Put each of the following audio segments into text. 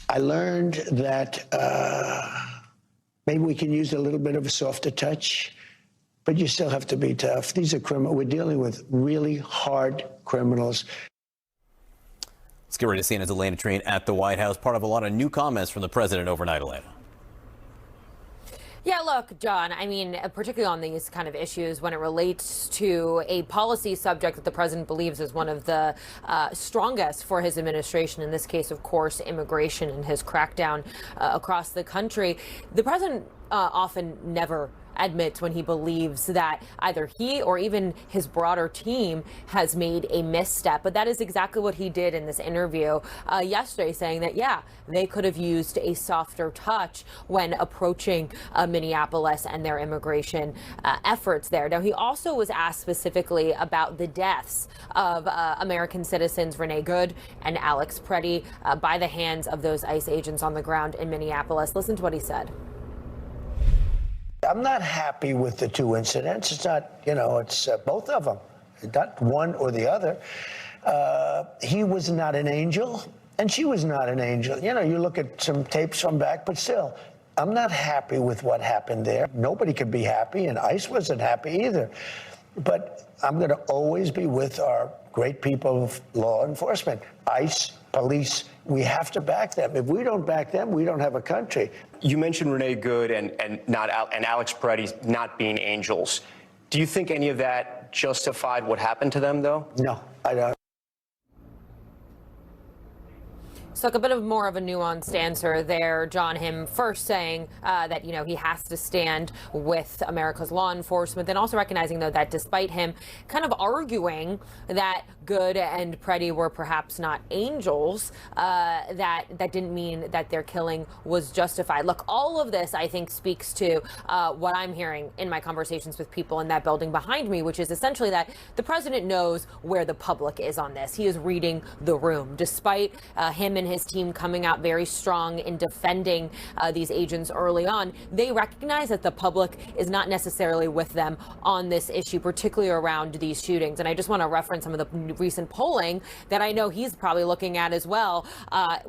I learned that maybe we can use a little bit of a softer touch, but you still have to be tough. These are criminals. We're dealing with really hard criminals. Let's get ready to see CNN's Elena Train at the White House. Part of a lot of new comments from the president overnight, Elena. Yeah, look, John, I mean, particularly on these kind of issues when it relates to a policy subject that the president believes is one of the strongest for his administration, in this case, of course, immigration and his crackdown across the country. The president often never admits when he believes that either he or even his broader team has made a misstep. But that is exactly what he did in this interview yesterday, saying that, yeah, they could have used a softer touch when approaching Minneapolis and their immigration efforts there. Now, he also was asked specifically about the deaths of American citizens Renee Good and Alex Preddy by the hands of those ICE agents on the ground in Minneapolis. Listen to what he said. I'm not happy with the two incidents. It's not, it's both of them, not one or the other. He was not an angel, and she was not an angel. You look at some tapes from back, but still, I'm not happy with what happened there. Nobody could be happy, and ICE wasn't happy either. But I'm going to always be with our great people of law enforcement, ICE, police. We have to back them. If we don't back them, we don't have a country. You mentioned Renee Good and Alex Preddy not being angels. Do you think any of that justified what happened to them, though? No, I don't. So a bit of more of a nuanced answer there, John. Him first saying that, he has to stand with America's law enforcement, then also recognizing, though, that despite him kind of arguing that Good and Preddy were perhaps not angels, that didn't mean that their killing was justified. Look, all of this, I think, speaks to what I'm hearing in my conversations with people in that building behind me, which is essentially that the president knows where the public is on this. He is reading the room, despite him and his team coming out very strong in defending these agents early on. They recognize that the public is not necessarily with them on this issue, particularly around these shootings. And I just want to reference some of the recent polling that I know he's probably looking at as well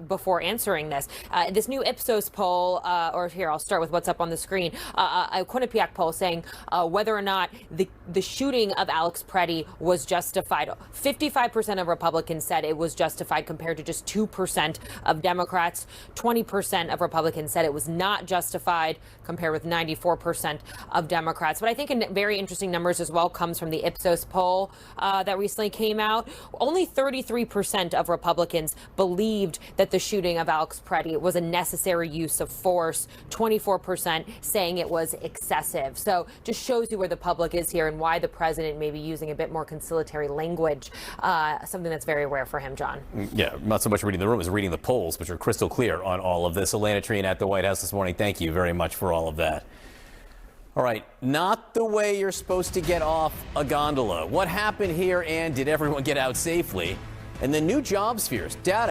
before answering this. This new Ipsos poll, or here, I'll start with what's up on the screen, a Quinnipiac poll saying whether or not the shooting of Alex Preddy was justified. 55% of Republicans said it was justified compared to just 2% of Democrats. 20% of Republicans said it was not justified, compared with 94% of Democrats. But I think very interesting numbers as well comes from the Ipsos poll that recently came out. Only 33% of Republicans believed that the shooting of Alex Preddy was a necessary use of force. 24% saying it was excessive. So just shows you where the public is here and why the president may be using a bit more conciliatory language, something that's very rare for him, John. Yeah, not so much reading the room as reading the polls, which are crystal clear on all of this. Elena Train at the White House this morning. Thank you very much for all of that. All right, not the way you're supposed to get off a gondola. What happened here, and did everyone get out safely? And the new jobs fears, data.